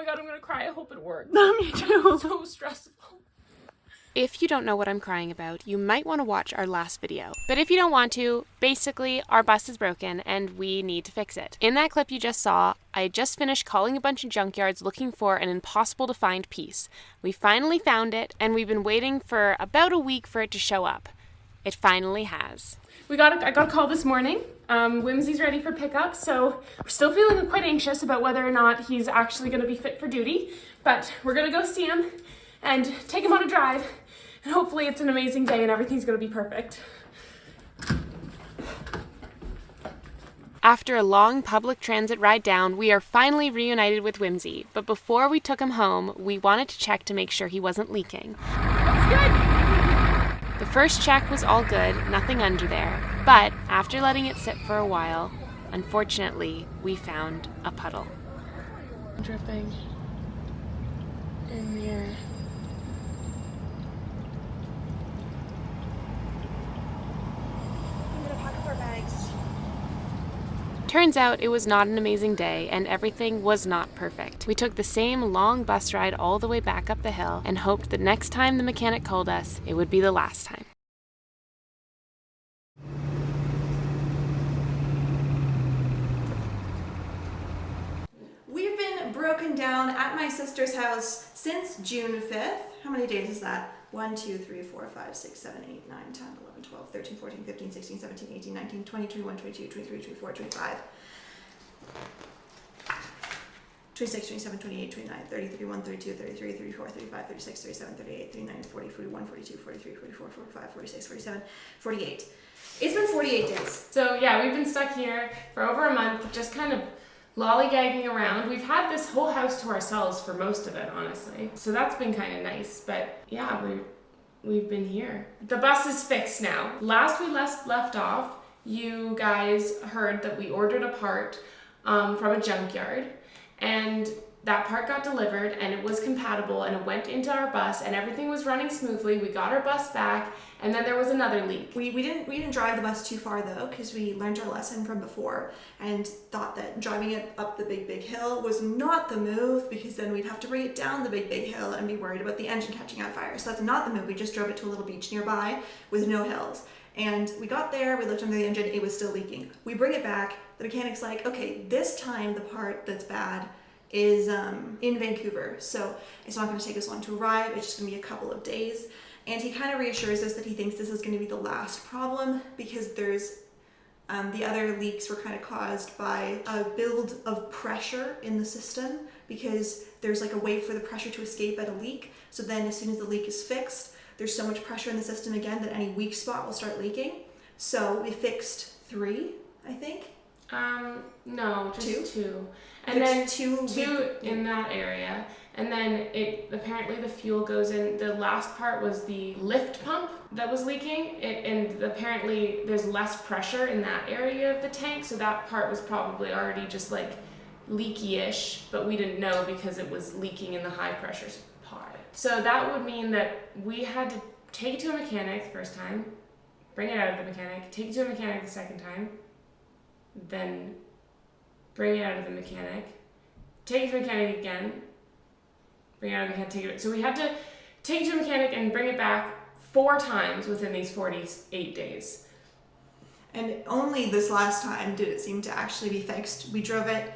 my god, I'm gonna cry. I hope it works. Me too. So stressful. If you don't know what I'm crying about, you might want to watch our last video. But if you don't want to, basically, our bus is broken and we need to fix it. In that clip you just saw, I had just finished calling a bunch of junkyards looking for an impossible to find piece. We finally found it, and we've been waiting for about a week for it to show up. It finally has. I got a call this morning. Whimsy's ready for pickup, so we're still feeling quite anxious about whether or not he's actually gonna be fit for duty, but we're gonna go see him and take him on a drive, and hopefully it's an amazing day and everything's gonna be perfect. After a long public transit ride down, we are finally reunited with Whimsy, but before we took him home, we wanted to check to make sure he wasn't leaking. That's good! The first check was all good, nothing under there, but after letting it sit for a while, unfortunately, we found a puddle. Dripping in the air. I'm gonna pack up our bags. Turns out it was not an amazing day and everything was not perfect. We took the same long bus ride all the way back up the hill and hoped that next time the mechanic called us, it would be the last time. We've been broken down at my sister's house since June 5th. How many days is that? 1, 2, 3, 4, 5, 6, 7, 8, 9, 10, 11, 12, 13, 14, 15, 16, 17, 18, 19, 20, 21, 22, 23, 24, 25, 26, 27, 28, 29, 30, 31, 32, 33, 34, 35, 36, 37, 38, 39, 40, 41, 42, 43, 44, 45, 46, 47, 48. It's been 48 days. So yeah, we've been stuck here for over a month, just kind of lollygagging around. We've had this whole house to ourselves for most of it, honestly. So that's been kind of nice, but yeah, we've been here. The bus is fixed now. Last we left off, you guys heard that we ordered a part from a junkyard, and that part got delivered and it was compatible and it went into our bus and everything was running smoothly. We got our bus back, and then there was another leak. We didn't drive the bus too far though, because we learned our lesson from before and thought that driving it up the big hill was not the move, because then we'd have to bring it down the big hill and be worried about the engine catching on fire. So that's not the move. We just drove it to a little beach nearby with no hills. And we got there, we looked under the engine, it was still leaking. We bring it back, the mechanic's like, okay, this time the part that's bad is in Vancouver, so it's not going to take us long to arrive, it's just going to be a couple of days. And he kind of reassures us that he thinks this is going to be the last problem, because there's the other leaks were kind of caused by a build of pressure in the system, because there's like a way for the pressure to escape at a leak. So then as soon as the leak is fixed, there's so much pressure in the system again that any weak spot will start leaking. So we fixed 3, I think. No, just 2. And Fixed then 2 two in that area. And then apparently the fuel goes in. The last part was the lift pump that was leaking. And apparently there's less pressure in that area of the tank. So that part was probably already just like leaky-ish, but we didn't know because it was leaking in the high pressure part. So that would mean that we had to take it to a mechanic the first time, bring it out of the mechanic, take it to a mechanic the second time, then bring it out of the mechanic, take it to a mechanic again, bring it out of the mechanic, take it. So we had to take it to a mechanic and bring it back 4 times within these 48 days. And only this last time did it seem to actually be fixed. We drove it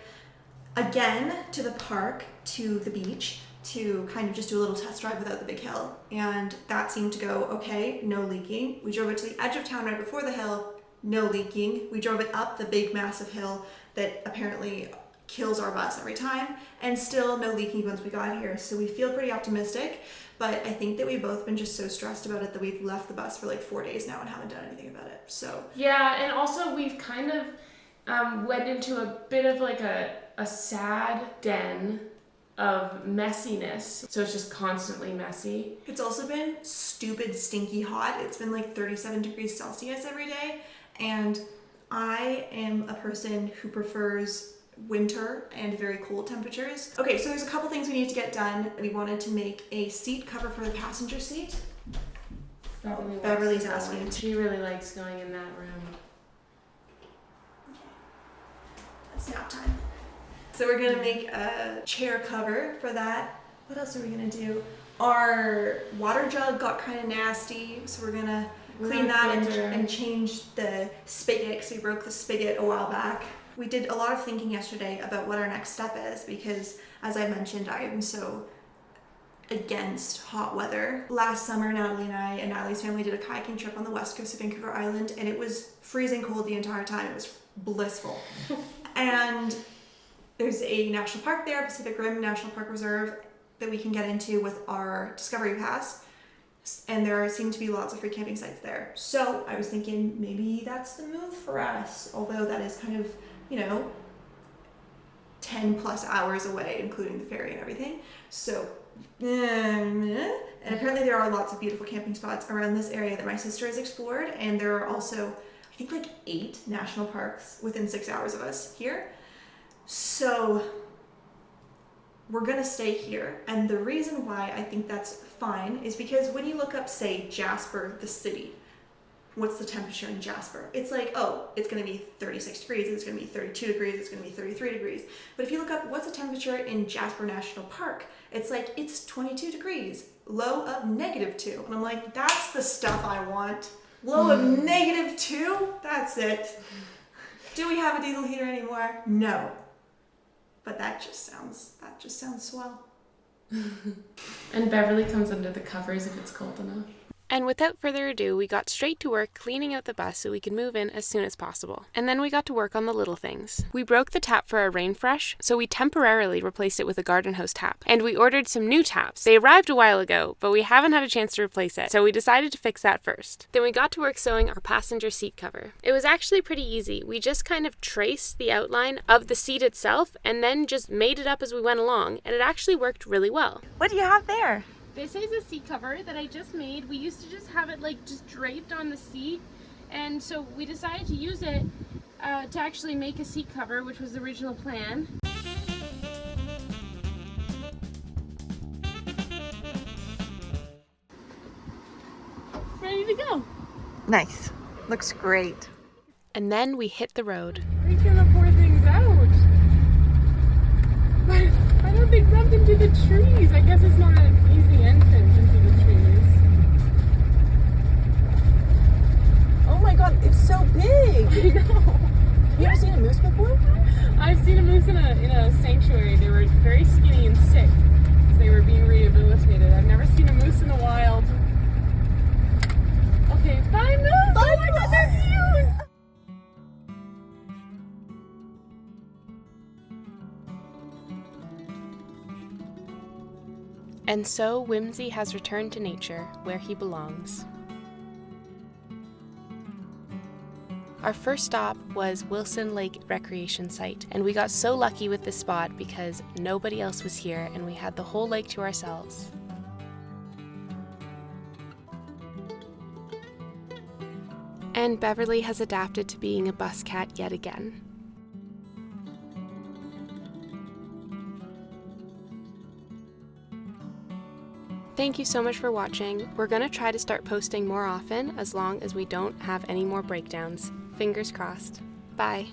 again to the park, to the beach, to kind of just do a little test drive without the big hill. And that seemed to go okay, no leaking. We drove it to the edge of town right before the hill, no leaking. We drove it up the big massive hill that apparently kills our bus every time, and still no leaking once we got here. So we feel pretty optimistic, but I think that we've both been just so stressed about it that we've left the bus for like 4 days now and haven't done anything about it. So yeah, and also we've kind of went into a bit of like a sad den of messiness. So it's just constantly messy. It's also been stupid stinky hot. It's been like 37 degrees Celsius every day, and I am a person who prefers winter and very cold temperatures. Okay, so there's a couple things we need to get done. We wanted to make a seat cover for the passenger seat. Beverly's asking. She really likes going in that room. It's nap time. So we're gonna make a chair cover for that. What else are we gonna do? Our water jug got kind of nasty, so we're gonna clean that and change the spigot, because we broke the spigot a while back. We did a lot of thinking yesterday about what our next step is, because as I mentioned, I am so against hot weather. Last summer, Natalie and I and Natalie's family did a kayaking trip on the west coast of Vancouver Island, and it was freezing cold the entire time. It was blissful. And there's a national park there, Pacific Rim National Park Reserve, that we can get into with our Discovery Pass. And there seem to be lots of free camping sites there. So I was thinking maybe that's the move for us, although that is kind of, 10 plus hours away, including the ferry and everything. So, and apparently there are lots of beautiful camping spots around this area that my sister has explored. And there are also, I think, like 8 national parks within 6 hours of us here. So we're gonna stay here, and the reason why I think that's fine is because when you look up, say, Jasper, the city, what's the temperature in Jasper? It's like, oh, it's gonna be 36 degrees, it's gonna be 32 degrees, it's gonna be 33 degrees. But if you look up what's the temperature in Jasper National Park, it's like, it's 22 degrees, low of -2. And I'm like, that's the stuff I want. Low of -2, that's it. Do we have a diesel heater anymore? No. But that just sounds swell. And Beverly comes under the covers if it's cold enough. And without further ado, we got straight to work cleaning out the bus so we could move in as soon as possible. And then we got to work on the little things. We broke the tap for our Rainfresh, so we temporarily replaced it with a Garden Hose tap. And we ordered some new taps. They arrived a while ago, but we haven't had a chance to replace it, so we decided to fix that first. Then we got to work sewing our passenger seat cover. It was actually pretty easy. We just kind of traced the outline of the seat itself and then just made it up as we went along, and it actually worked really well. What do you have there? This is a seat cover that I just made. We used to just have it just draped on the seat, and so we decided to use it to actually make a seat cover, which was the original plan. Ready to go. Nice. Looks great. And then we hit the road. We're gonna pour things out. But I don't think bumped into the trees. I guess it's not an easy entrance into the trees. Oh my god, it's so big! I know. You ever seen a moose before? I've seen a moose in a sanctuary. They were very skinny and sick because they were being rehabilitated. I've never seen a moose in the wild. Okay, bye moose! Bye, Oh my god, they're cute! And so Whimsy has returned to nature, where he belongs. Our first stop was Wilson Lake Recreation Site, and we got so lucky with this spot because nobody else was here and we had the whole lake to ourselves. And Beverly has adapted to being a bus cat yet again. Thank you so much for watching. We're going to try to start posting more often as long as we don't have any more breakdowns. Fingers crossed. Bye.